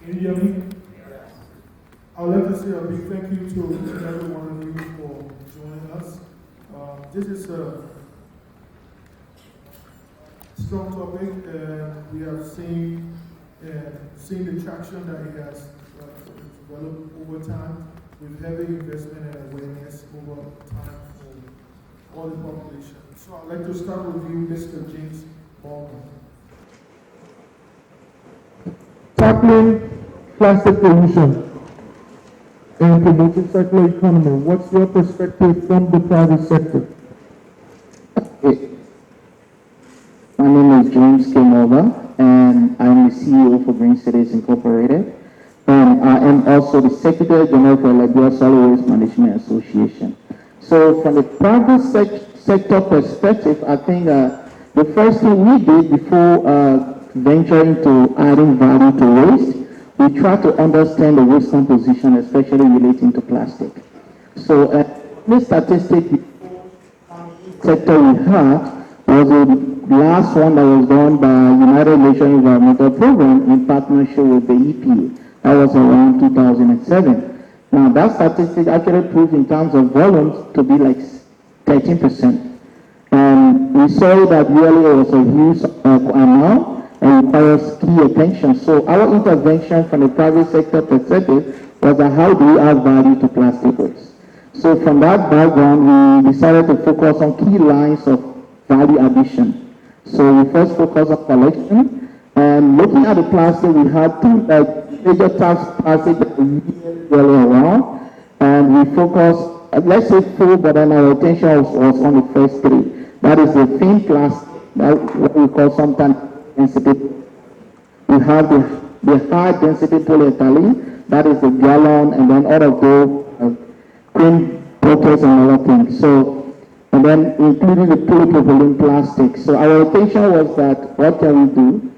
Can you hear me? I would like to say a big thank you to every one of you for joining us. This is a strong topic, and we have seen the traction that it has developed over time with heavy investment and awareness over time for all the population. So I'd like to start with you, Mr. James Baldwin. Tackling plastic pollution and promoting circular economy. What's your perspective from the private sector? My name is James Kimova, and I'm the CEO for Green Cities Incorporated. And I am also the Secretary General for Liberia Solid Waste Management Association. So from the private sector perspective, I think the first thing we did before venturing to adding value to waste, we try to understand the waste composition, especially relating to plastic. So the statistic sector we had was the last one that was done by United Nations Environmental Program in partnership with the EPA. That was around 2007. Now that statistic actually proved in terms of volumes to be like 13%. And we saw that really it was a huge amount and requires key attention. So our intervention from the private sector perspective was that how do we add value to plastic waste? So from that background, we decided to focus on key lines of value addition. So we first focused on collection, and looking at the plastic, we had two major types of plastic that we really around, and we focused, let's say four, but then our attention was on the first three. That is the thin plastic, that what we call sometimes density. We have the high density polyethylene, that is the gallon, and then all of those cream bottles and other things. So, and then including the polypropylene plastic. So our attention was that, what can we do?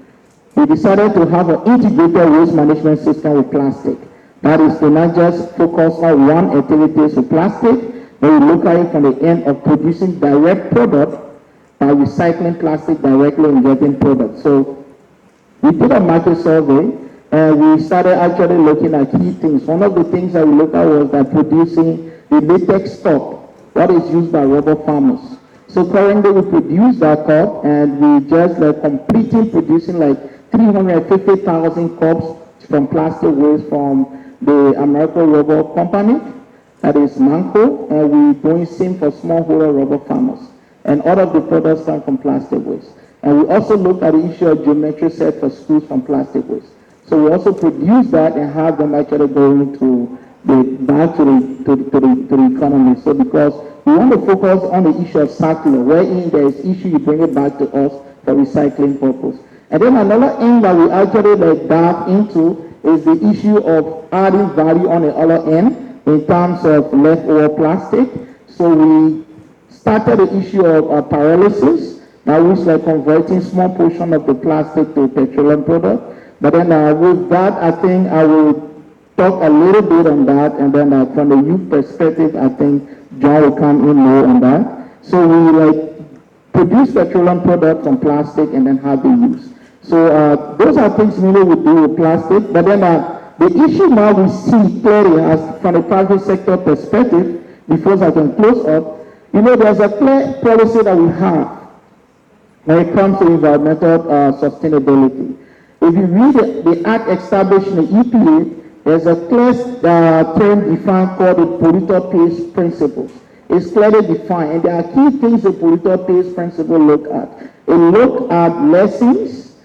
We decided to have an integrated waste management system with plastic. That is to not just focus on one activity with plastic, but we look at it from the end of producing direct product by recycling plastic directly and getting products. So we did a market survey, and we started actually looking at key things. One of the things that we looked at was that producing the latex stock that is used by rubber farmers. So currently we produce that cup, and we just completing producing like 350,000 cups from plastic waste from the American Rubber Company, that is Manco, and we're doing same for smallholder rubber farmers. And all of the products come from plastic waste. And we also look at the issue of geometry set for schools from plastic waste. So we also produce that and have them actually going to back to the economy. So because we want to focus on the issue of circular, wherein there is issue, you bring it back to us for recycling purpose. And then another end that we actually dive into is the issue of adding value on the other end in terms of leftover plastic. So we started the issue of pyrolysis, that was converting small portion of the plastic to petroleum product. But then with that, I think I will talk a little bit on that, and then from the youth perspective, I think John will come in more on that. So we produce petroleum products from plastic and then have it used. So those are things really we do with plastic. But then the issue now we see clearly as from the private sector perspective, before I can close up, there's a clear policy that we have when it comes to environmental sustainability. If you read the act established in the EPA, there's a clear term defined called the polluter pays principles. It's clearly defined, and there are key things the polluter pays principle look at. It look at lessons,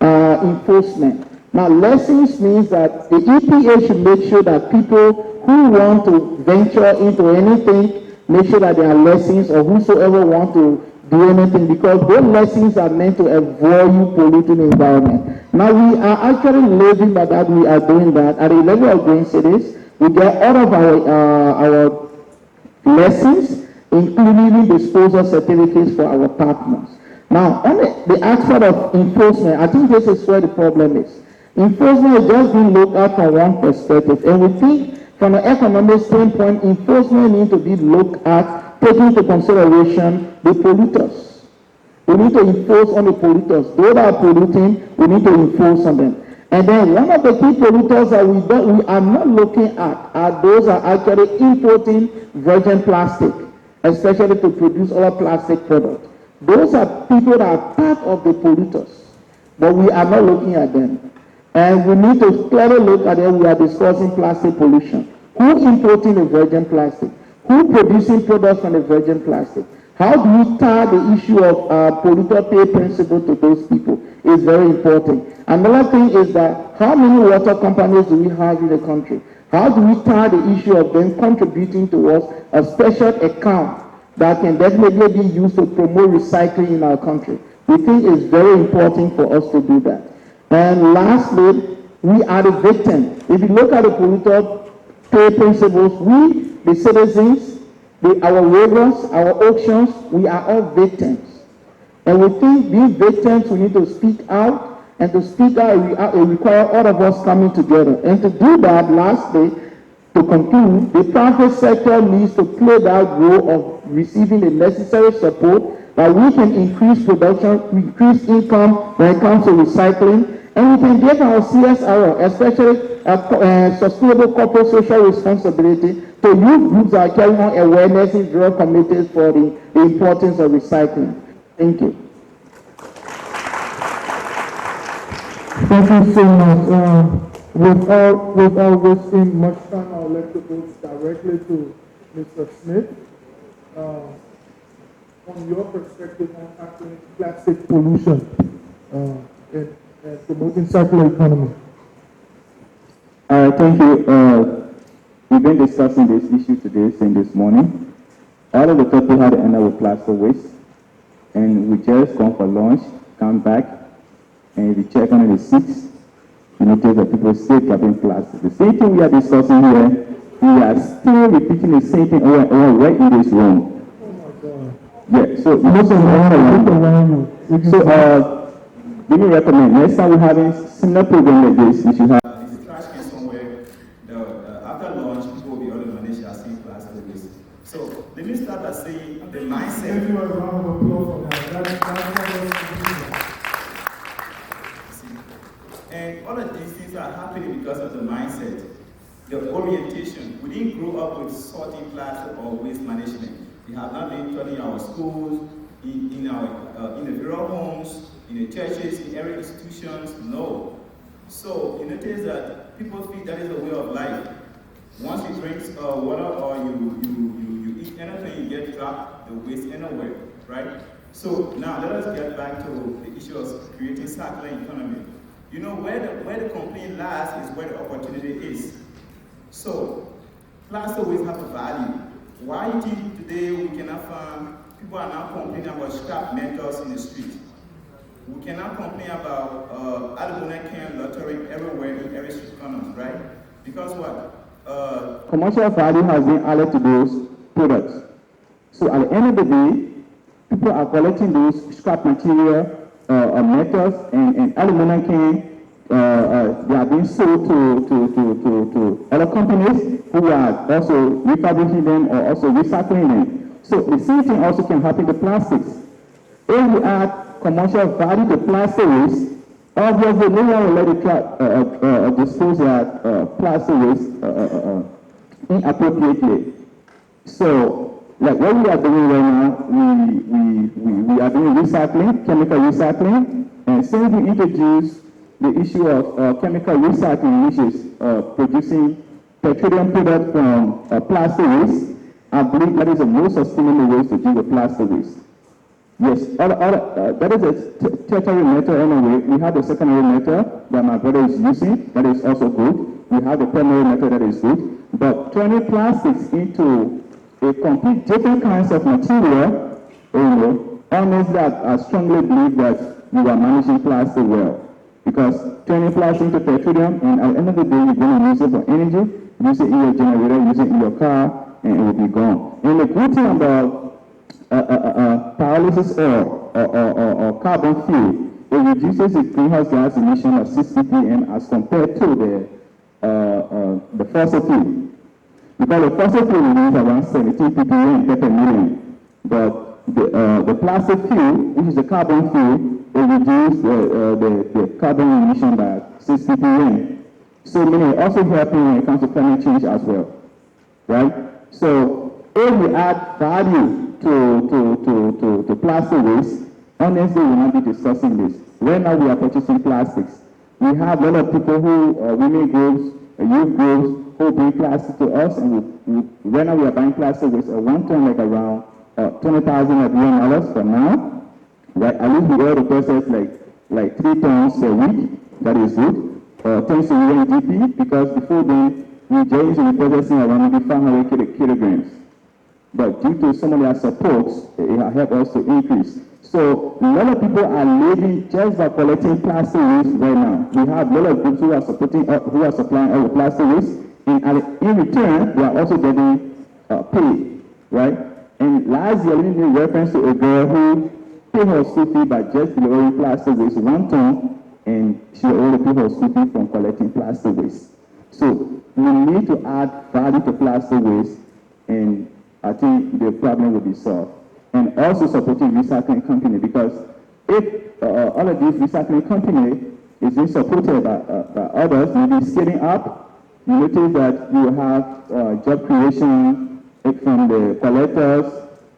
enforcement. Now, lessons means that the EPA should make sure that people who want to venture into anything make sure that there are lessons, or whosoever want to do anything, because those lessons are meant to avoid you polluting the environment. Now we are actually living by that. We are doing that at the level of Green Cities. We get all of our lessons, including disposal certificates for our partners. Now, on the aspect of enforcement, I think this is where the problem is. Enforcement is just being looked at from one perspective, and we think from an economic standpoint, enforcement needs to be looked at, taking into consideration the polluters. We need to enforce on the polluters. Those that are polluting, we need to enforce on them. And then one of the key polluters that we are not looking at are those that are actually importing virgin plastic, especially to produce our plastic products. Those are people that are part of the polluters, but we are not looking at them. And we need to clearly look at them. We are discussing plastic pollution. Who importing the virgin plastic? Who producing products from the virgin plastic? How do we tie the issue of polluter pay principle to those people? Is very important. Another thing is that how many water companies do we have in the country? How do we tie the issue of them contributing towards a special account that can definitely be used to promote recycling in our country? We think it's very important for us to do that. And lastly, we are the victim. If you look at the polluter pay principles, we, the citizens, our rivers, our oceans, we are all victims. And we think being victims, we need to speak out, and to speak out, it requires all of us coming together. And to do that, lastly, to conclude, the private sector needs to play that role of receiving the necessary support that we can increase production, increase income when it comes to recycling, and we can get our CSR, especially sustainable corporate social responsibility, to youth groups that are carrying on awareness in rural communities for the importance of recycling. Thank you. Thank you so much. Without wasting much time, I'll let the votes directly to Mr. Smith. On your perspective on tackling plastic pollution and promoting circular economy. Thank you. We've been discussing this issue today since this morning. All of the people had to end up with plastic waste, and we just gone for lunch, come back, and if you check under the seats, you notice that people still dropping plastic. The same thing we are discussing here, we are still repeating the same thing right in this room. Yeah, so most of them let me recommend, next time we're having similar program like this, we should have a trash can somewhere. After lunch, people will be on the money are seeing plastic waste. So let me start by saying the mindset. Give you a round of applause for that. And all of these things are happening because of the mindset, the orientation. We didn't grow up with sorting plastic or waste management. We have not been taught in our schools, in the rural homes, in the churches, in every institutions. No. So you notice that people think that is a way of life. Once you drink water or you eat anything, you get dropped the waste anywhere, right? So now let us get back to the issue of creating circular economy. You know, where the complaint lies is where the opportunity is. So plastic waste have a value. Why do you think today we cannot find, people are now complaining about scrap metals in the street? We cannot complain about aluminum can littering everywhere in every street corner, right? Because what? Commercial value has been added to those products. So at the end of the day, people are collecting those scrap material, metals and aluminum can. They are being sold to other companies who are also refurbishing them or also recycling them. So the same thing also can happen to plastics. If we add commercial value to plastic waste, obviously no one will let it dispose that plastic waste inappropriately. So, like what we are doing right now, we are doing recycling, chemical recycling, and since we introduced the issue of chemical recycling, which is producing petroleum products from plastic waste, I believe that is the most sustainable way to deal with plastic waste. Yes, that is a tertiary method anyway. We have the secondary method that my brother is using, that is also good. We have the primary method that is good. But turning plastics into a complete different kinds of material, honestly, I strongly believe that you are managing plastic well. Because turning plastic into petroleum, and at the end of the day, you're going to use it for energy, use it in your generator, use it in your car, and it will be gone. And the good thing about pyrolysis or carbon fuel, it reduces the greenhouse gas emission of 6 ppm as compared to the fossil fuel. Because the fossil fuel releases around 17 ppm per million, but the plastic fuel, which is the carbon fuel, reduce the carbon emission by 6 ppm. So many also helping when it comes to climate change as well, right? So if we add value to plastic waste, honestly, we will not be discussing this. Right now, we are purchasing plastics. We have a lot of people who, women groups, youth groups, who bring plastic to us, and right now we are buying plastic waste. One ton, like around $20,000 for now. Right? At least we able to process like 3 tons a week. That is good. Thanks to UNDP, because before then, we just be processing around maybe 500 kilograms. But due to some of their supports, it has helped us to increase. So a lot of people are living just by collecting plastic waste right now. We have a lot of groups who are supporting, who are supplying all the plastic waste, and in return, they are also getting paid, right? And last year, we made reference to a girl who paid her school fee by just delivering plastic waste 1 ton, and she already paid her school fee from collecting plastic waste. So we need to add value to plastic waste, and I think the problem will be solved. And also supporting recycling company, because if all of these recycling company is being supported by others, maybe scaling up, you notice that you have job creation from the collectors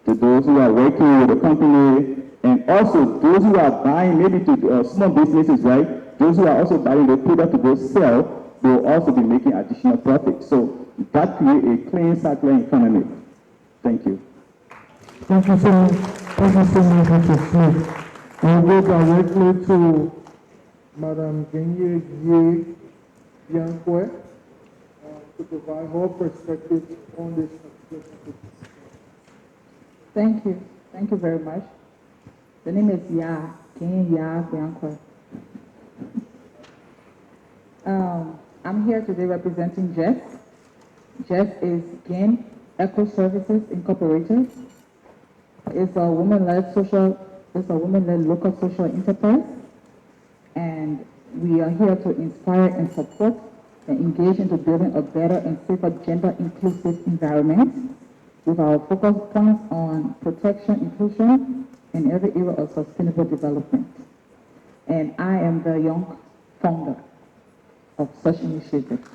to those who are working with the company, and also those who are buying maybe to small businesses, right? Those who are also buying the product to go sell, they will also be making additional profit. So that creates a clean circular economy. Thank you. Thank you so much. Thank you so much, Mr. Smith. I'll go directly to Madam Genye Ye Bianque to provide her perspective on this particular. Thank you. Thank you very much. The name is Genye Bianque. I'm here today representing Jeff. Jeff is Gain Eco Services Incorporated. It's a women-led local social enterprise, and we are here to inspire and support and engage into building a better and safer gender-inclusive environment with our focus points on protection, inclusion, and every area of sustainable development. And I am the young founder of such initiatives.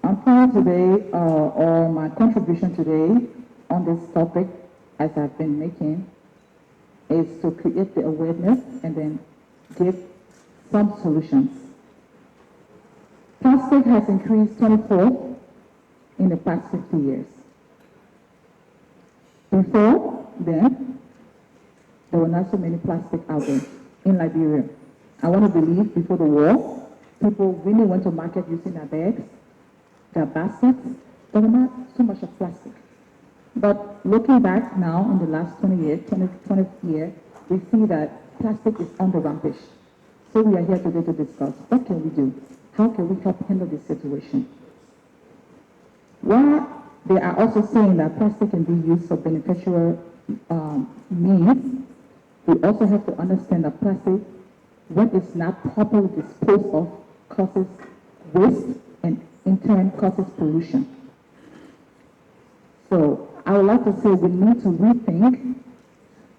I'm proud today, or my contribution today on this topic, as I've been making, is to create the awareness and then give some solutions. Plastic has increased 24 in the past 50 years. Before then, there were not so many plastic out there in Liberia. I want to believe before the war, people really went to market using their bags, their baskets. There were not so much of plastic. But looking back now in the last 20 years, we see that plastic is on the rampage. So we are here today to discuss what can we do? How can we help handle this situation? While they are also saying that plastic can be used for beneficial means, we also have to understand that plastic, when it's not properly disposed of, causes waste and in turn causes pollution. So I would like to say we need to rethink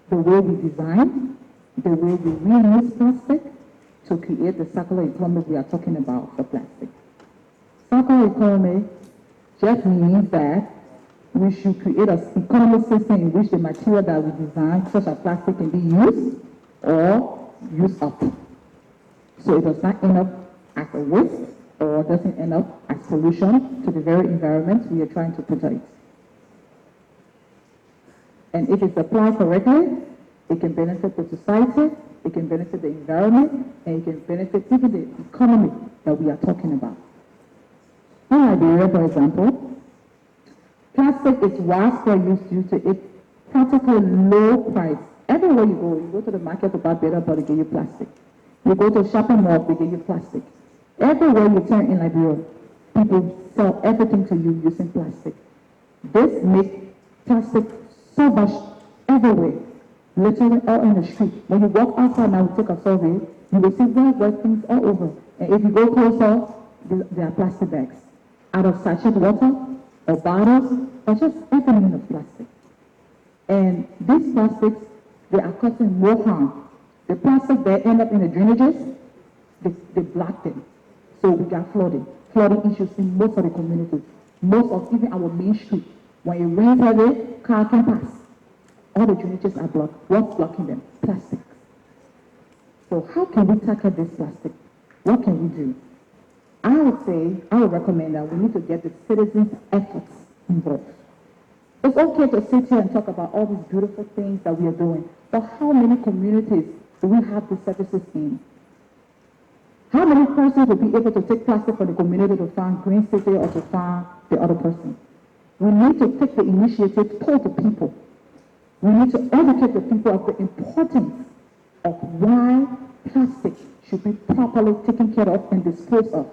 the way we design, the way we reuse plastic to create the circular economy we are talking about for plastic. Circular economy just means that we should create an economic system in which the material that we design, such as plastic, can be used or used up. So it does not end up as a waste or doesn't end up as pollution to the very environment we are trying to protect. And if it's applied correctly, it can benefit the society, it can benefit the environment, and it can benefit even the economy that we are talking about. In Liberia, for example, plastic is widespread use due to its practically low price. Everywhere you go to the market to buy better, but they give you plastic. You go to a shopping mall, they give you plastic. Everywhere you turn in Liberia, people sell everything to you using plastic. This makes plastic so much everywhere, literally all in the street. When you walk outside now, we take a survey, you will see white things all over. And if you go closer, there are plastic bags. Out of sachet water, or bottles, or just everything of plastic. And these plastics, they are causing more harm. The plastic, they end up in the drainages, they block them. So we got flooding issues in most of the communities. Most of even our main street. When it rains heavy, car can pass. All the drainages are blocked. What's blocking them? Plastic. So how can we tackle this plastic? What can we do? I would recommend that we need to get the citizens' efforts involved. It's okay to sit here and talk about all these beautiful things that we are doing, but how many communities do we have these services in? How many persons will be able to take plastic from the community to find Green City or to find the other person? We need to take the initiative to the people. We need to educate the people of the importance of why plastic should be properly taken care of and disposed of.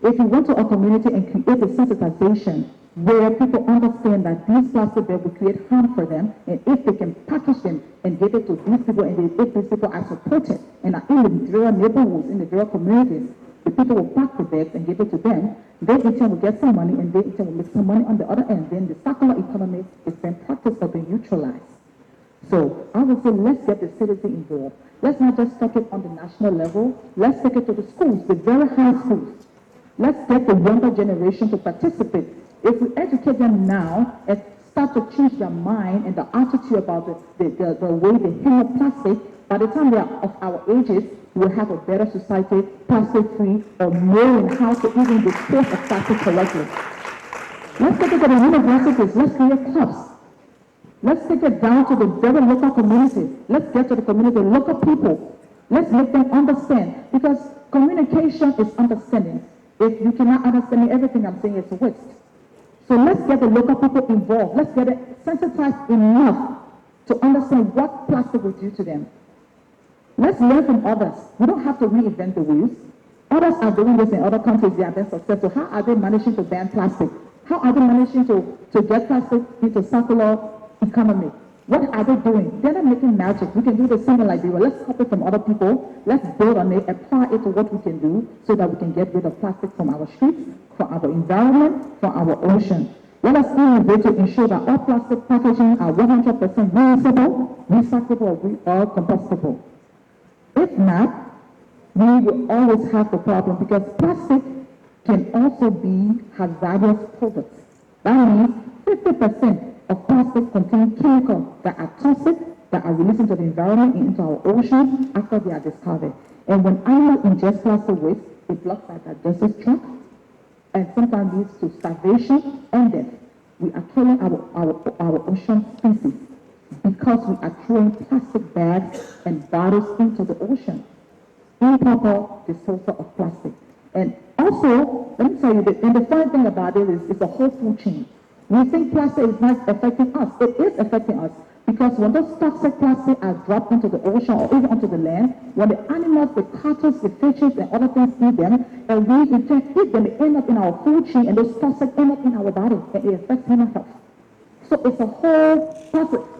If you went to a community and create a sensitization where people understand that these plastic bags will create harm for them, and if they can package them and give it to these people, and if these people are supported and are in the rural neighborhoods, in the rural communities, the people will pack the bags and give it to them. They in turn will get some money, and they in turn will make some money on the other end. Then the circular economy is then practiced or being neutralized. So I would say let's get the citizen involved. Let's not just talk it on the national level. Let's take it to the schools, the very high schools. Let's get the younger generation to participate. If we educate them now and start to change their mind and the attitude about the way they handle plastic, by the time they are of our ages, we'll have a better society, plastic-free, or knowing how to even dispose of plastic correctly. Let's take it to the universities. Let's create clubs. Let's take it down to the very local community. Let's get to the community, local people. Let's make them understand, because communication is understanding. If you cannot understand everything I'm saying, it's a waste. So let's get the local people involved. Let's get it sensitized enough to understand what plastic will do to them. Let's learn from others. We don't have to reinvent the wheels. Others are doing this in other countries. They have been successful. How are they managing to ban plastic? How are they managing to get plastic into circular economy? What are they doing? They're not making magic. We can do the same in Liberia. Let's copy from other people. Let's build on it, apply it to what we can do so that we can get rid of plastic from our streets, from our environment, from our ocean. Let us innovate to ensure that all plastic packaging are 100% reusable, recyclable, or compostable. If not, we will always have the problem, because plastic can also be hazardous products. That means 50% of plastic contain chemicals that are toxic, that are released into the environment and into our oceans after they are discovered. And when animals ingest plastic waste, it blocks our digestive tract and sometimes leads to starvation and death. We are killing our ocean species because we are throwing plastic bags and bottles into the ocean. Improper disposal of plastic. And also, let me tell you, and the funny thing about it is it's a whole food chain. We think plastic is not affecting us. It is affecting us, because when those toxic plastics are dropped into the ocean or even onto the land, when the animals, the cattle, the fishes, and other things eat them, and we in turn eat them, they end up in our food chain, and those toxics end up in our body, and it affects human health. So it's a whole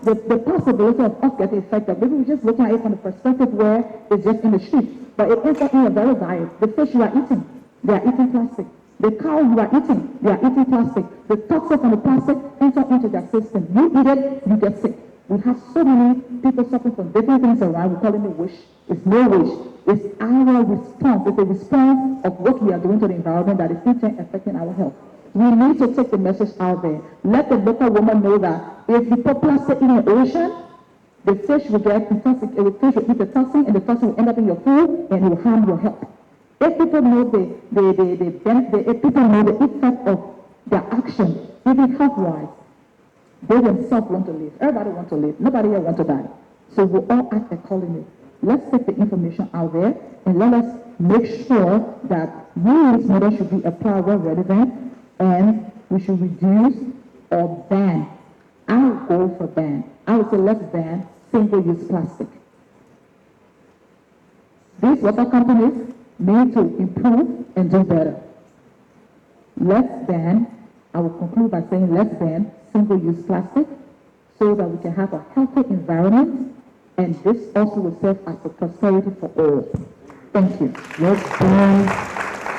the possibility of us getting affected. Maybe we're just looking at it from the perspective where it's just in the street, but it ends up in your very diet. The fish you are eating, they are eating plastic. The cow you are eating, they are eating plastic. The toxins from the plastic enter into their system. You eat it, you get sick. We have so many people suffering from different things around. We call it a wish. It's no wish. It's our response. It's a response of what we are doing to the environment that is in turn affecting our health. We need to take the message out there. Let the local woman know that if you put plastic in the ocean, the fish will get toxic. The fish will eat the toxin, and the toxin will end up in your food, and it will harm your health. If people know if people know the effect of their action, even health-wise, they themselves want to live. Everybody wants to live. Nobody here wants to die. So we all act accordingly. Let's take the information out there, and let us make sure that rules model should be applied where relevant, and we should reduce or ban. I would go for ban. I would say let's ban single-use plastic. These water companies need to improve and do better. Let's ban, I will conclude by saying let's ban single-use plastic so that we can have a healthy environment, and this also will serve as a prosperity for all. Thank you. Let's ban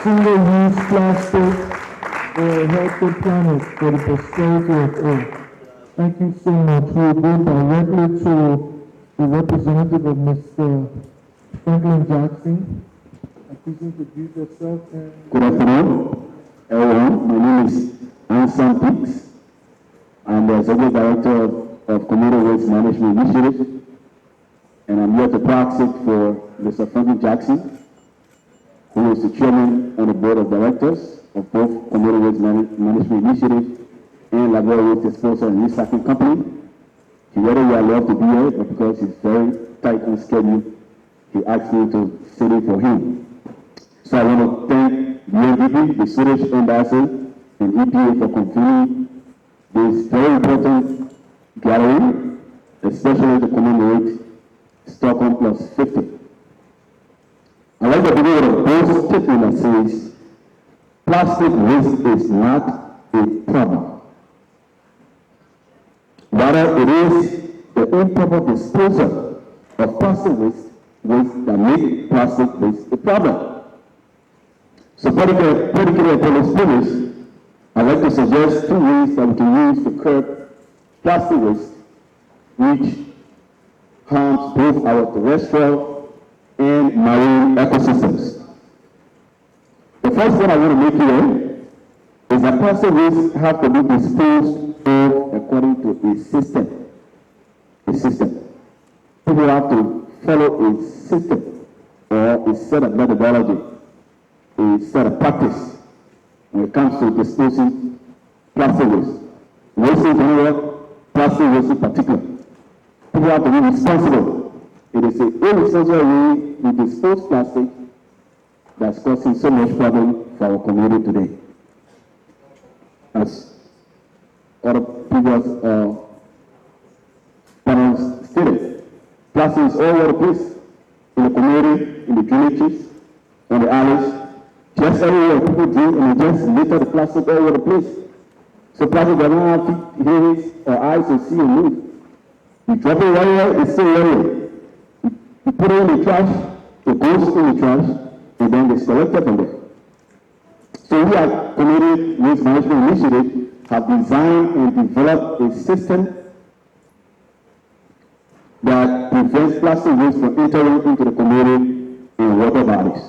single-use plastic for a healthy planet, for the prosperity of all. Thank you so much. We'll go directly to the representative of Mr. Franklin Jackson. Please introduce yourself and... Good afternoon, everyone. My name is Anson Peaks. I'm the Executive Director of Community Waste Management Initiative, and I'm here to proxy for Mr. Franklin Jackson, who is the chairman on the board of directors of both Community Waste Management Initiative and Labor Waste Disposal and Recycling Company. He really would love to be here, but because he's very tight on schedule, he asked me to sit in for him. So I want to thank the UNDP, the Swedish Embassy, and EPA for convening this very important gathering, especially to commemorate Stockholm Plus 50. I like to begin with a bold statement that says, plastic waste is not a problem. Rather, it is the improper disposal of plastic waste that make plastic waste a problem. So particularly upon this premise, I'd like to suggest 2 ways that we can use to curb plastic waste, which harms both our terrestrial and marine ecosystems. The first one I want to make here is that plastic waste have to be disposed of according to a system. A system. People have to follow a system or a set of methodology, a set of practice when it comes to disposing plastic waste. Waste in general, plastic waste in particular. People have to be responsible. It is an irresponsible way we dispose plastic that's causing so much problem for our community today. As other previous panels stated, plastic is all over the place, in the community, in the drainages, on the alleys, just everywhere people do, and they just litter the plastic all over the place. So plastic does not have feet, ears, or eyes to see and move. You drop it right here, it's still right here. You put it in the trash, it goes in the trash, and then it's collected from there. So we at Community Waste Management Initiative have designed and developed a system that prevents plastic waste from entering into the community and water bodies.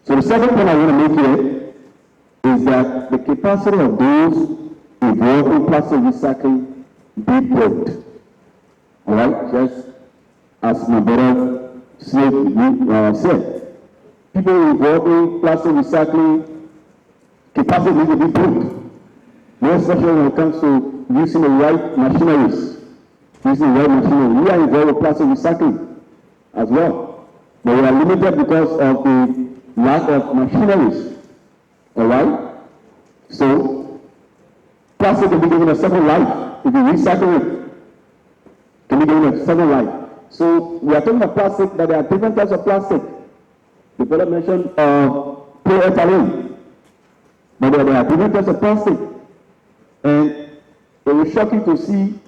So the second point I want to make here is that the capacity of those involved in plastic recycling be built. All right, just as my brother said, people involved in plastic recycling capacity needs to be built, more especially when it comes to using the right machineries. Using the right machinery, we are involved with plastic recycling as well, but we are limited because of the lack of machineries. All right? So, plastic can be given a second life. If you recycle it, can be given a second life. So, we are talking about plastic, that there are different types of plastic. The brother mentioned polyethylene. But there are different types of plastic. And it will shock you to see,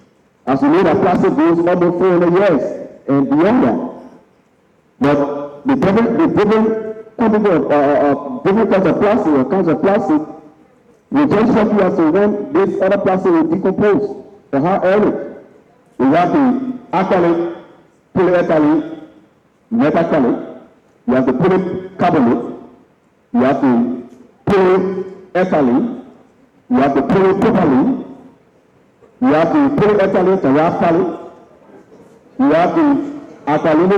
as we know that plastic goes almost 400 years and beyond that. But the different quantity of different types of plastic or kinds of plastic will just shock you as to when this other plastic will decompose or how early. We have the acrylic, polyethylene, metacrylic, you have the polycarbonate, you have the polyethylene, you have the polypropylene, you have the polyethylene terephthalate, you have the alkalinity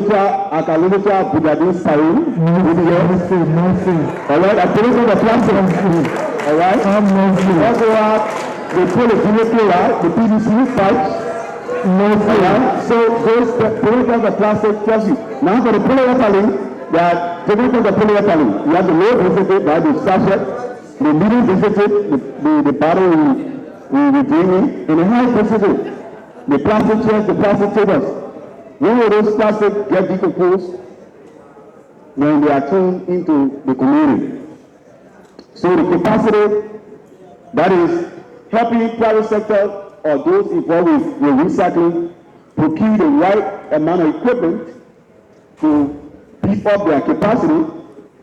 butadiene styrene. All right, I put it in the plastic. All right. We also have the polyvinyl chloride, the PVC pipes. All right. So those polyethylene of plastic tells you. Now for the polyethylene, there are different kinds of polyethylene. You have the low visited, right, the sachet, the medium visited, the bottle we bring in, and the high visited, the plastic chairs, the plastic tables. When will those plastics get decomposed? When they are thrown into the community. So the capacity, that is helping private sector or those involved with recycling procure the right amount of equipment to beef up their capacity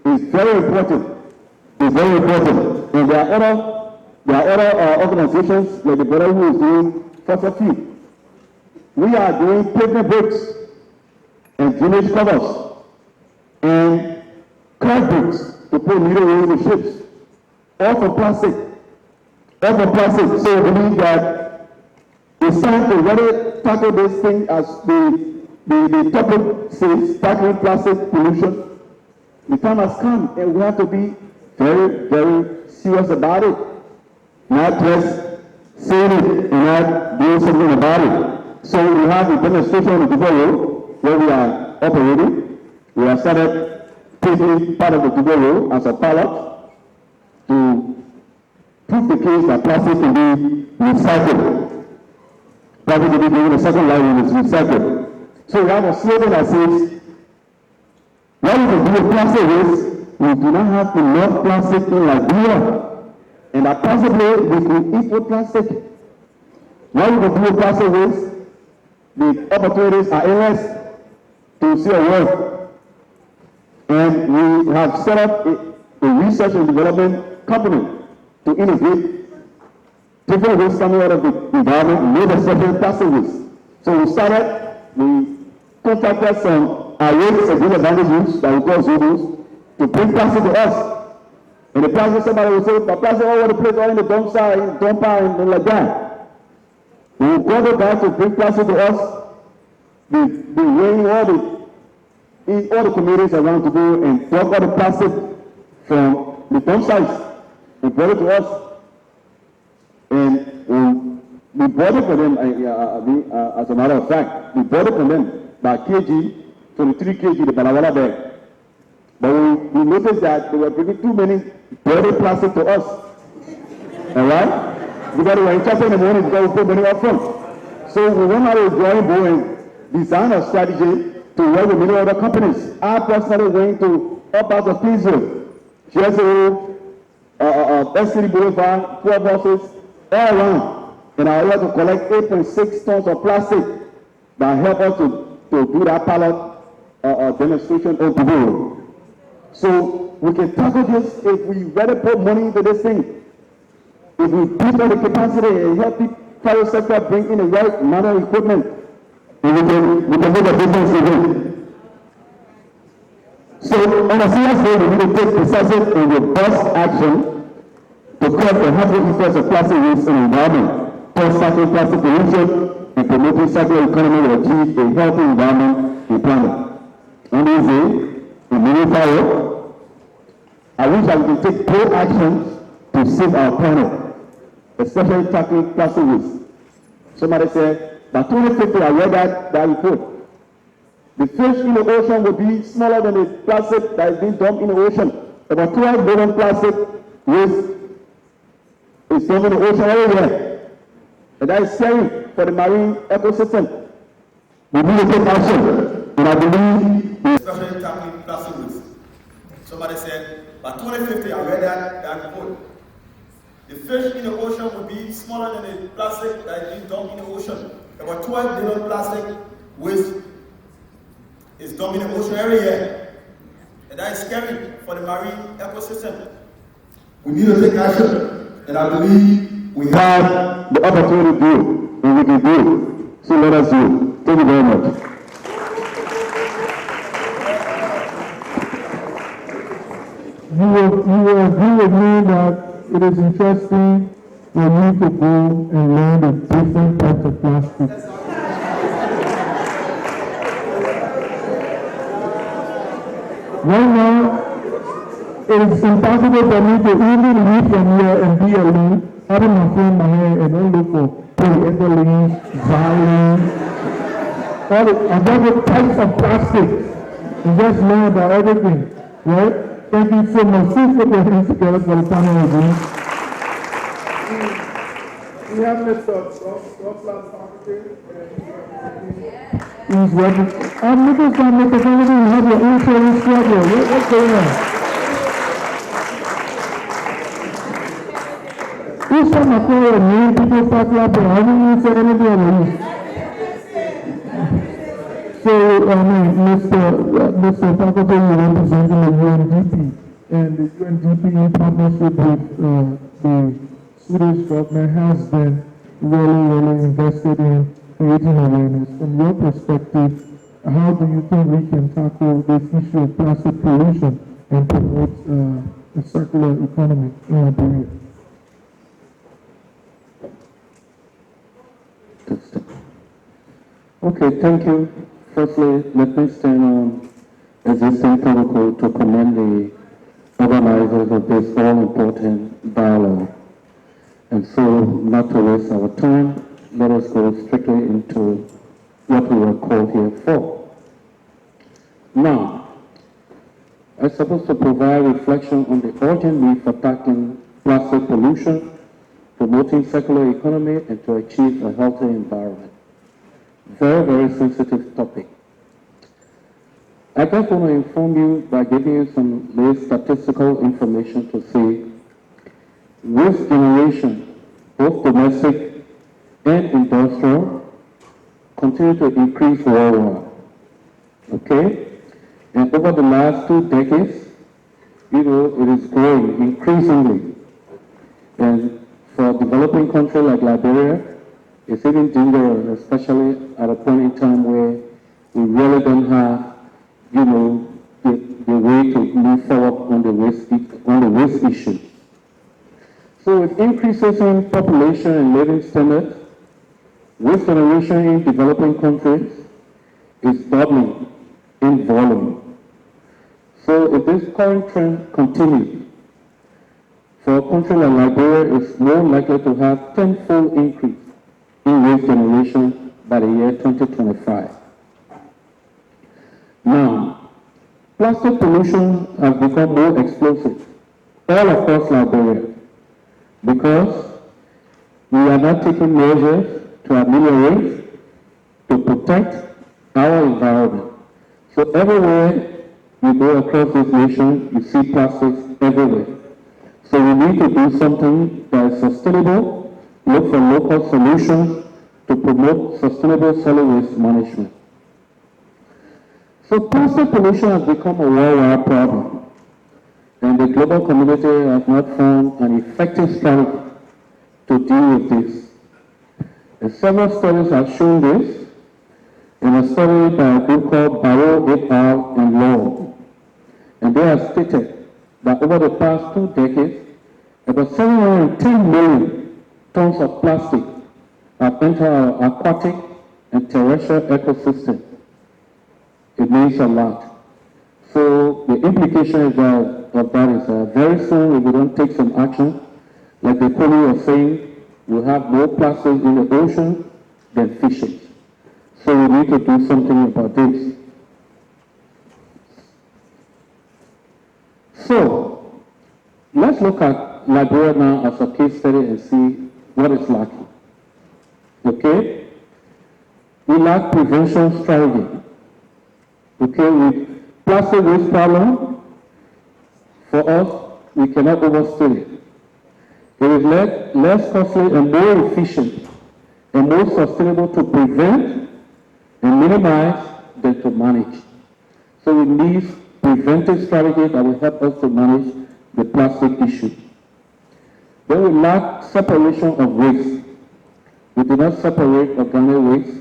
is very important. It's very important. And there are other There are other organizations like the brother who is doing fossil fuel. We are doing pavement bricks and drainage covers and car bricks to put needle in the ships. All from plastic. All from plastic. So I believe that it's time to really tackle this thing as the topic says, tackling plastic pollution. The time has come and we have to be very, very serious about it. Not just saying it and not doing something about it. So we have a demonstration on the Dubai Road where we are operating. We have started taking part of the Dubai Road as a pilot to prove the case that plastic can be recycled. Plastic can be given a second life when it's recycled. So we have a slogan that says, what we can do with plastic is, we do not have enough plastic in Liberia. And that possibly we could import plastic. What we can do with plastic is, the opportunities are endless to see a world. And we have set up a research and development company to innovate different ways coming out of the environment, made a certain plastic waste. So we contacted some waste and disadvantaged youths that we call Zubus to bring plastic to us. And the plastic, somebody will say, but plastic all over the place, all in the dump site, dumper, and like that. We brought it back to bring plastic to us. We weighing in all the communities around to go and drop all the plastic from the dump sites and brought it to us. And we bought it for them, as a matter of fact, we bought it from them by kg, 23 kg, the Balawala bag. But we noticed that they were bringing too many dirty plastic to us. All right? Because we were interested in the money because we put money up front. So we went out of the drawing board and designed a strategy to work with many other companies. I personally went to all parts of Queensville, GSO, SCD Boulevard, poor buses, all around. And I was able to collect 8.6 tons of plastic that helped us to do that pilot demonstration on the road. So we can tackle this if we really put money into this thing. If we build on the capacity and help the private sector bring in the right manner of equipment, and we can make a difference in it. So on a serious way, we need to take decisive and robust action to curb the harmful effects of plastic waste in the environment, towards tackling plastic pollution, and promoting circular economy to achieve a healthy environment and planet. On this day, in Monrovia, I wish that we can take bold actions to save our planet, especially tackling plastic waste. Somebody said, by 2050, I read that report. The fish in the ocean will be smaller than the plastic that is being dumped in the ocean. About 12 billion plastic waste is dumped in the ocean everywhere. And that is scary for the marine ecosystem. We need to take action. And I believe, especially tackling plastic waste. Somebody said, by 2050, I read that report. The fish in the ocean will be smaller than the plastic that is being dumped in the ocean. About 12 billion plastic waste is dumped in the ocean every year. And that is scary for the marine ecosystem. we need to take action. And I believe we have the opportunity to do it, and we can do it. So let us do it. Thank you very much. You will agree with me that it is interesting for you to go and learn the different types of plastic. Right now, it is impossible for me to even leave from here and be alone, having my phone in my hand and don't look for polyethylene, xylene, all the other types of plastic, and just learn about everything, right? Thank you so much. Please put your hands together for the panel again. We have Mr. He's working. Mr. Kennedy, you have your insurance struggle. What's going on? Each time I call a name, people start laughing. I didn't say anything on you. So, Mr. Faculty, you representing the UNDP, and the UNDP in partnership with the Swedish government has been really invested in creating awareness. From your perspective, how do you think we can tackle this issue of plastic pollution and promote a circular economy in Liberia? Okay, thank you. Firstly, let me stand on existing protocol to commend the organizers of this all-important dialogue. And so, not to waste our time, let us go strictly into what we were called here for. Now, I'm supposed to provide reflection on the urgent need for tackling plastic pollution, promoting circular economy, and to achieve a healthy environment. Very, very sensitive topic. I just want to inform you by giving you some latest statistical information to see waste generation, both domestic and industrial, continue to increase worldwide. Okay? And over the last 2 decades, it is growing increasingly. And for developing countries like Liberia, it's even dangerous, especially at a point in time where we really don't have, the way to move forward on the waste issue. So with increases in population and living standards, waste generation in developing countries is doubling in volume. So if this current trend continues, for a country like Liberia, it's more likely to have 10-fold increase in waste generation by the year 2025. Now, plastic pollution has become more explosive all across Liberia because we are not taking measures to ameliorate, to protect our environment. So everywhere you go across this nation, you see plastics everywhere. So we need to do something that is sustainable, look for local solutions to promote sustainable solid waste management. So plastic pollution has become a worldwide problem, and the global community has not found an effective strategy to deal with this. And several studies have shown this. In a study by a group called Barrow et al. And Law, and they have stated that over the past 2 decades, about 710 million tons of plastic have entered our aquatic and terrestrial ecosystem. It means a lot. So the implication is of that is very soon, if we don't take some action, like the colleague was saying, we'll have more plastic in the ocean than fishes. So we need to do something about this. So let's look at Liberia now as a case study and see what is lacking. Okay? We lack prevention strategy. Okay, with plastic waste problem, for us, we cannot overstate it. It is less costly and more efficient and more sustainable to prevent and minimize than to manage. So we need preventive strategies that will help us to manage the plastic issue. Then we lack separation of waste. We do not separate organic waste,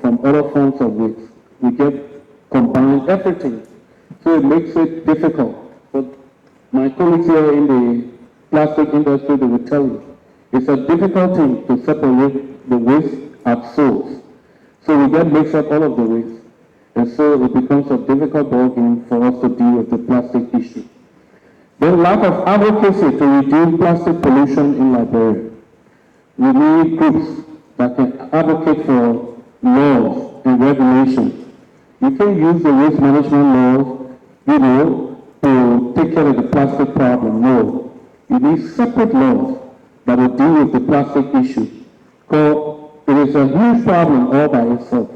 from other forms of waste. We get combined everything. So it makes it difficult. But my colleagues here in the plastic industry, they will tell you, it's a difficult thing to separate the waste at source. So we get mixed up all of the waste. And so it becomes a difficult ballgame for us to deal with the plastic issue. Then lack of advocacy to reduce plastic pollution in Liberia. We need groups that can advocate for laws and regulations. You can use the waste management laws, to take care of the plastic problem. No. You need separate laws that will deal with the plastic issue. Because it is a huge problem all by itself.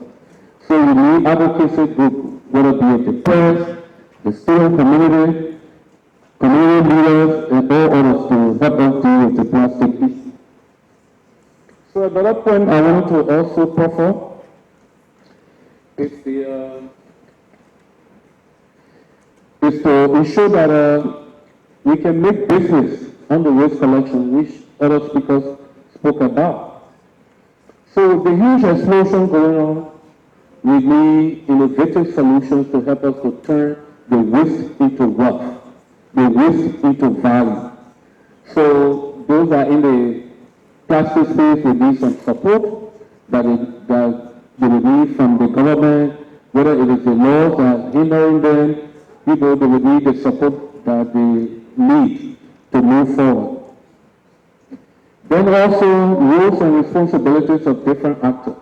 So you need advocacy group, whether it be the press, the student community leaders, and all others to help us deal with the plastic issue. So another point I want to also proffer is to ensure that we can make business on the waste collection, which other speakers spoke about. So with the huge explosion going on, we need innovative solutions to help us to turn the waste into wealth, the waste into value. So those are in the plastic space will need some support that they will need from the government, whether it is the laws that are hindering them, they will need the support that they need to move forward. Then also roles and responsibilities of different actors.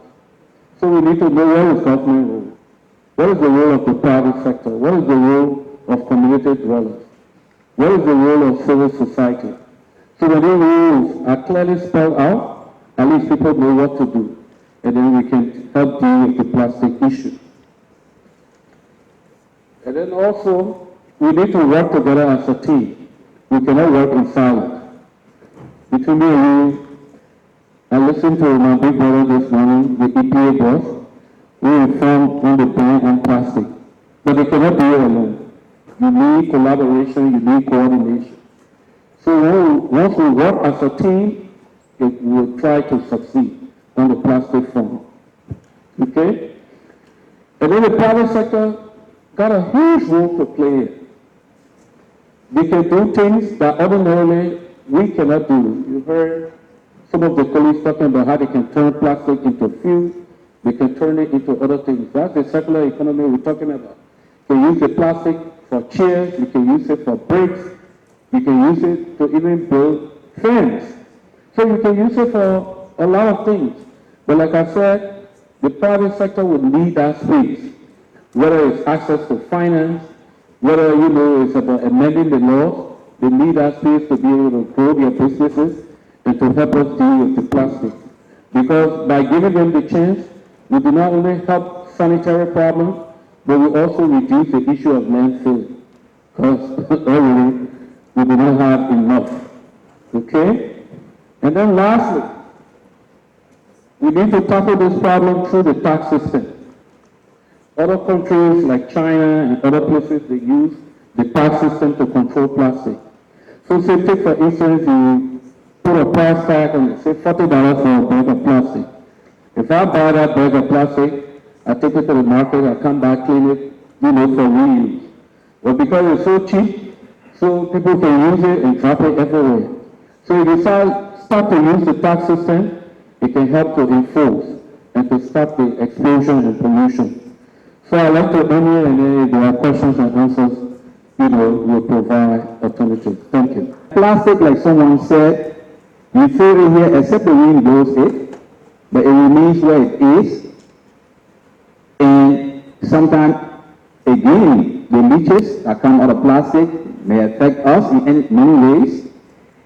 So we need to know what is government role, what is the role of the private sector, what is the role of community dwellers, what is the role of civil society. So when these rules are clearly spelled out, at least people know what to do, and then we can help deal with the plastic issue. And then also, we need to work together as a team. We cannot work in silence. Between me and you, I listened to my big brother this morning, the EPA boss, we informed on the ban on plastic. But they cannot do it alone. You need collaboration, you need coordination. So once we work as a team, we will try to succeed on the plastic front. Okay? And then the private sector got a huge role to play. They can do things that ordinarily we cannot do. You heard some of the colleagues talking about how they can turn plastic into fuel, they can turn it into other things. That's the circular economy we're talking about. You can use the plastic for chairs, you can use it for bricks, you can use it to even build fans. So you can use it for a lot of things. But like I said, the private sector would need that space, whether it's access to finance, whether, it's about amending the laws, they need that space to be able to grow their businesses and to help us deal with the plastic. Because by giving them the chance, we do not only help sanitary problems, but we also reduce the issue of landfill. Because already we do not have enough. Okay? And then lastly, we need to tackle this problem through the tax system. Other countries like China and other places, they use the tax system to control plastic. So say, take for instance, you put a price tag on it, say $40 for a bag of plastic. If I buy that bag of plastic, I take it to the market, I come back, clean it, for reuse. But because it's so cheap, so people can use it and drop it everywhere. So if you start to use the tax system, it can help to enforce and to stop the explosion and pollution. So I'd like to end here, and then if there are questions and answers, we'll provide alternatives. Thank you. Plastic, like someone said, you throw it here, except the wind blows it, but it remains where it is. And sometimes, again, the leaches that come out of plastic may affect us in many ways.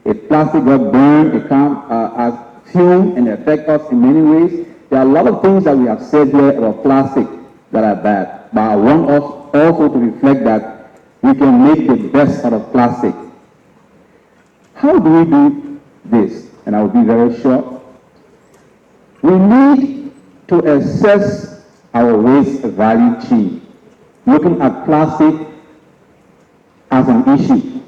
If plastic got burned, it comes as fume and affect us in many ways. There are a lot of things that we have said here about plastic that are bad, but I want us also to reflect that we can make the best out of plastic. How do we do this? And I will be very short. We need to assess our waste value chain, looking at plastic as an issue.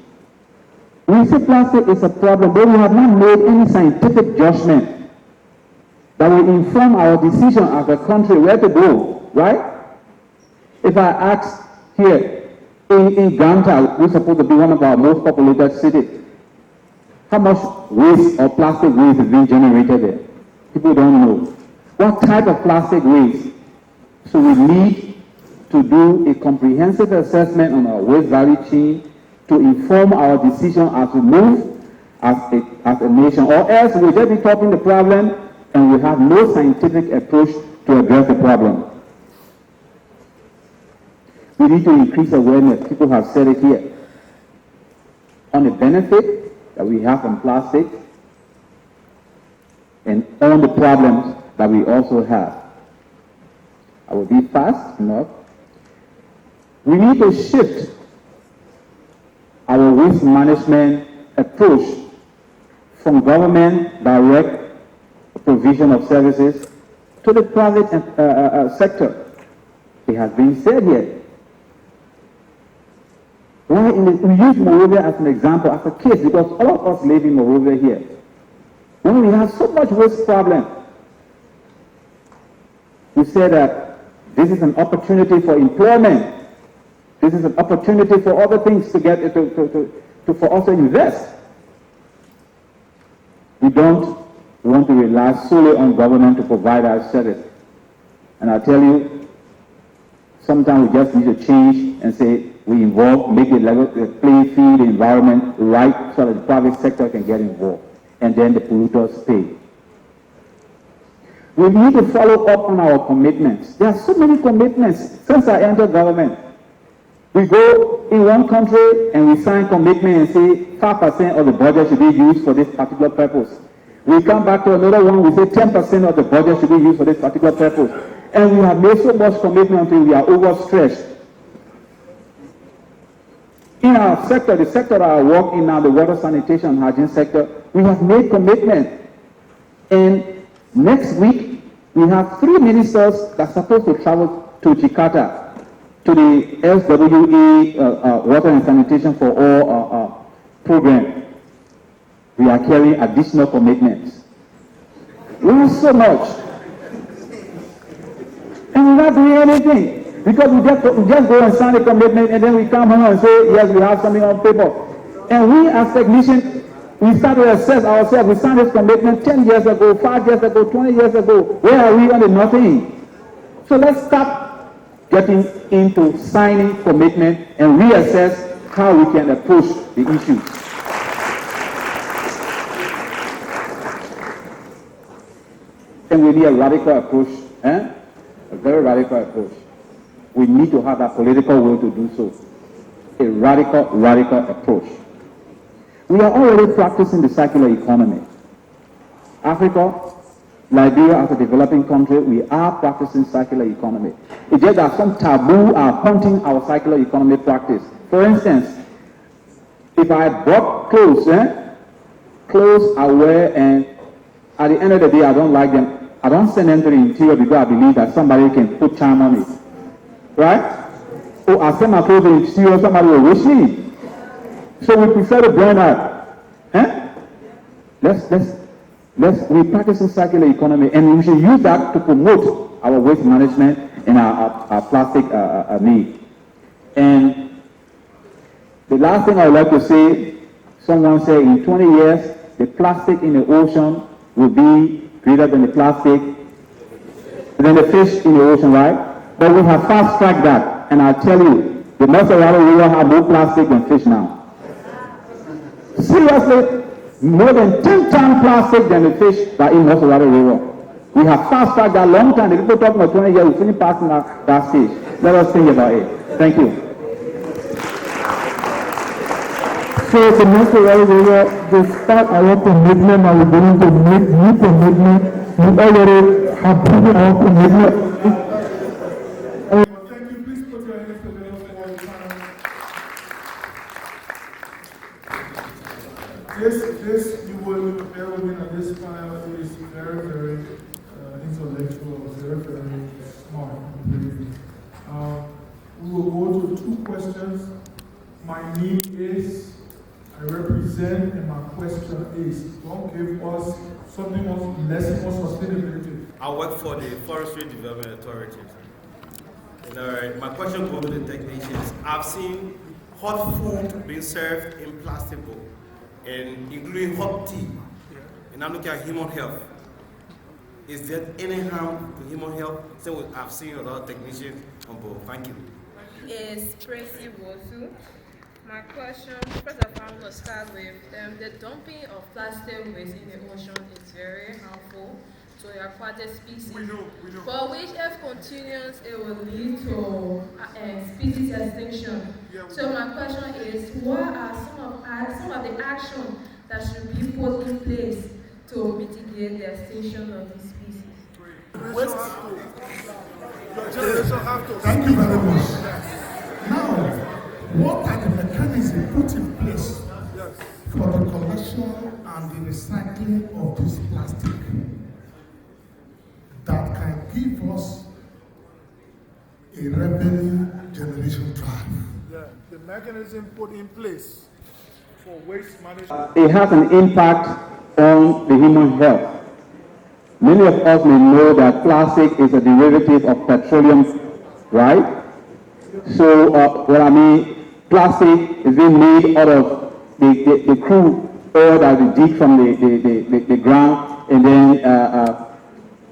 We say plastic is a problem, but we have not made any scientific judgment that will inform our decision as a country where to go, right? If I ask here, in Ghana, we're supposed to be one of our most populated cities, how much waste or plastic waste is being generated there? People don't know. What type of plastic waste? So we need to do a comprehensive assessment on our waste value chain to inform our decision as we move as a nation, or else we'll just be talking the problem and we have no scientific approach to address the problem. We need to increase awareness. People have said it here on the benefit that we have from plastic and on the problems that we also have. I will be fast enough. We need to shift our waste management approach from government direct provision of services to the private sector. It has been said here. We use Monrovia as an example, as a case, because all of us live in Monrovia here. When we have so much waste problem, we say that this is an opportunity for employment. This is an opportunity for other things to get for us to invest. We don't want to rely solely on government to provide our service. And I tell you, sometimes we just need to change and say we involve, make the playing field, the environment right so that the private sector can get involved. And then the polluters pay. We need to follow up on our commitments. There are so many commitments since I entered government. We go in one country and we sign commitment and say 5% of the budget should be used for this particular purpose. We come back to another one, we say 10% of the budget should be used for this particular purpose. And we have made so much commitment until we are overstretched. In our sector, the sector that I work in now, the water sanitation and hygiene sector, we have made commitment. And next week, we have 3 ministers that are supposed to travel to Jakarta, to the SWE Water and Sanitation for All program. We are carrying additional commitments. We have so much. And we're not doing anything. Because we just go and sign a commitment and then we come home and say, yes, we have something on paper. And we as technicians, we start to assess ourselves. We signed this commitment 10 years ago, 5 years ago, 20 years ago. Where are we on the nothing? So let's stop getting into signing commitment and reassess how we can approach the issues. And we need a radical approach, a very radical approach. We need to have that political will to do so. A radical approach. We are already practicing the circular economy. Africa, Liberia as a developing country, we are practicing circular economy. It's just that some taboo are haunting our circular economy practice. For instance, if I bought clothes, clothes I wear and at the end of the day I don't like them, I don't send them to the interior because I believe that somebody can put charm on it. Right? So I send my clothes to the interior, somebody will wish me. So we prefer to burn out. We practice in circular economy and we should use that to promote our waste management and our plastic need. And the last thing I would like to say, someone said in 20 years, the plastic in the ocean will be greater than the fish in the ocean, right? But we have fast-tracked that. And I'll tell you, the Monrovia River have more plastic than fish now. Seriously, more than 10 times plastic than the fish that in Monrovia River. We have fast-tracked that long time. The people talking about 20 years, we finish passing that stage. Let us think about it. Thank you. So the Ministerial Complex, despite our commitment, and we're going to make new commitment, we already have proven our commitment. Thank you. Please put your hands together for the panel. This, you will bear with me that this panel is very, very intellectual, very smart. We will go to 2 questions. My need is, I represent, and my question is, don't give us something less more sustainability. I work for the Forestry Development Authority. My question goes to the technicians. I've seen hot food being served in plastic bowl, and including hot tea. And I'm looking at human health. Is there any harm to human health? So I've seen a lot of technicians on board. Thank you. Is Tracy Wosu. My question, first of all, I'm going to start with the dumping of plastic waste in the ocean is very harmful to the aquatic species. We know. But which if continues, it will lead to species extinction. So my question is, what are some of the actions that should be put in place to mitigate the extinction of these species? Thank you very much. Now, what are the mechanisms put in place for the collection and the recycling of this plastic that can give us a revenue generation drive? mechanism put in place for waste management? It has an impact on the human health. Many of us may know that plastic is a derivative of petroleum, right? So, what I mean, plastic is being made out of the crude oil that we dig from the ground and then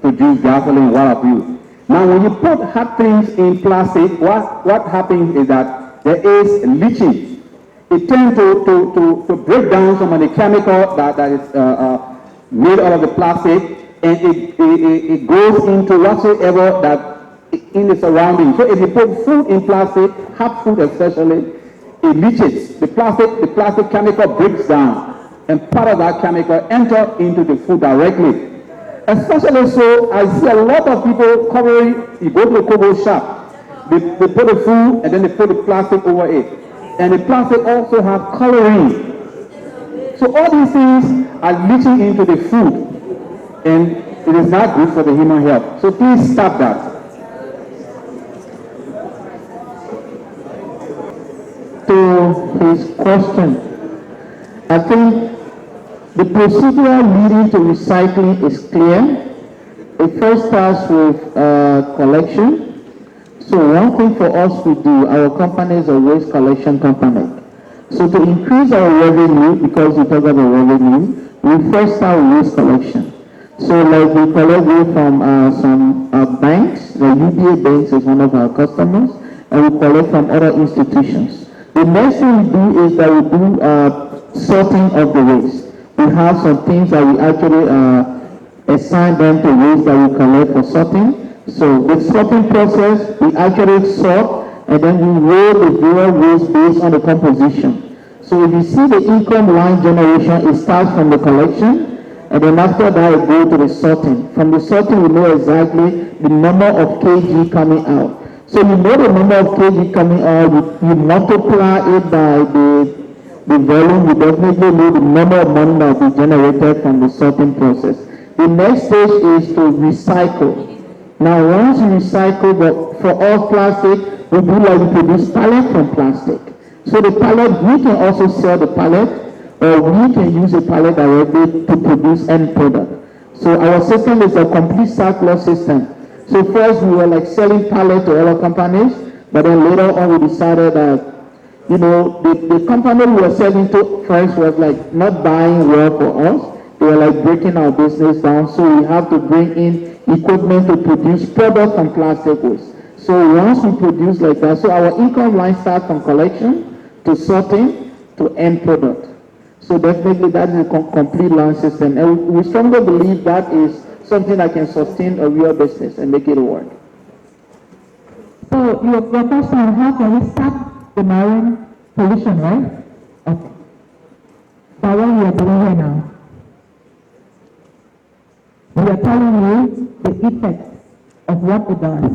produce gasoline, what have you. Now, when you put hot things in plastic, what happens is that there is leaching. It tends to break down some of the chemical that is made out of the plastic, and it goes into whatsoever that in the surroundings. So if you put food in plastic, hot food especially, it leaches. The plastic chemical breaks down, and part of that chemical enters into the food directly. Especially so, I see a lot of people covering. You go to a Congo shop, they put the food and then they put the plastic over it, and the plastic also have coloring. So all these things are leaching into the food, and it is not good for the human health. So please stop that. To his question, I think the procedure leading to recycling is clear. It first starts with collection. So one thing for us to do, our company is a waste collection company. So to increase our revenue, because we talk about revenue, we first start with waste collection. So like we collect waste from some banks, the UBA banks is one of our customers, and we collect from other institutions. The next thing we do is that we do sorting of the waste. We have some things that we actually assign them to waste that we collect for sorting. So the sorting process, we actually sort and then we weigh the various waste based on the composition. So if you see the income line generation, it starts from the collection, and then after that it goes to the sorting. From the sorting, we know exactly the number of kg coming out. So you know the number of kg coming out, you multiply it by the volume, you definitely know the number of money that will be generated from the sorting process. The next stage is to recycle. Now once you recycle, but for all plastic, we do like we produce pallet from plastic. So the pallet, we can also sell the pallet, or we can use the pallet directly to produce end product. So our system is a complete circular system. So first we were like selling pallet to other companies, but then later on we decided that, you know, the company we were selling to first was like not buying well for us. They were like breaking our business down. So we have to bring in equipment to produce product from plastic waste. So once we produce like that, so our income line starts from collection to sorting to end product. So definitely that is a complete line system. And we strongly believe that is something that can sustain a real business and make it work. So your question, how can we stop the marine pollution, right? Okay. That's what we are doing right now. We are telling you the effects of what it does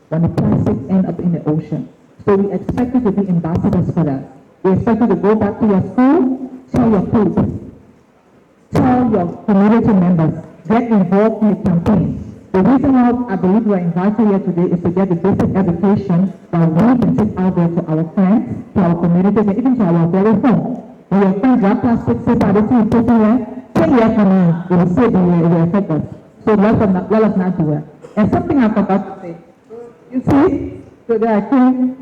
when the plastic ends up in the ocean. So we expect you to be ambassadors for that. We expect you to go back to your school, tell your kids, tell your community members, get involved in the campaign. The reason why I believe we are invited here today is to get the basic education that we can take out there to our friends, to our communities, and even to our very home. When your friends grab plastic paper, they see you put here, 10 years from now, it will say it will affect us. So let us not do it. And something I forgot to say. You see, so they are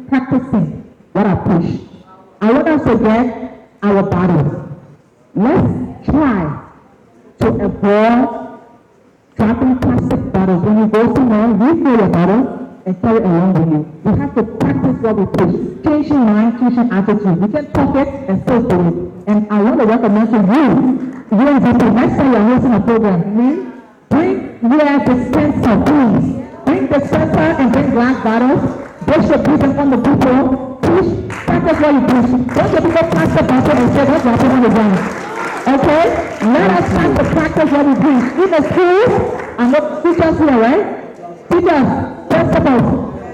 practicing what I push. I want us to get our bottles. Let's try to avoid dropping plastic bottles. When you go somewhere, refill your bottle and carry it along with you. We have to practice what we preach. Change your mind, change your attitude. We can talk it and still do it. And I want to recommend to you, next time you're hosting a program, bring your dispenser, please. Bring dispenser and bring glass bottles. Bishop, please inform the people. Preach, practice what you preach. Don't get people plastic bottle and say, don't drop it on the ground. Okay? Let us start to practice what we preach. In the schools, and not teachers here, right? Teachers, principals,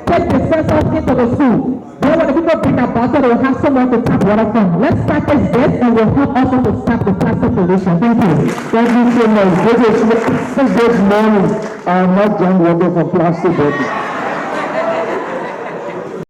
take dispensers into the school. Then when the people bring a bottle, they will have somewhere to tap water from. Let's practice this and we'll help also to stop the plastic pollution. Thank you. Thank you so much. This is morning. I am not done working for plastic bottles.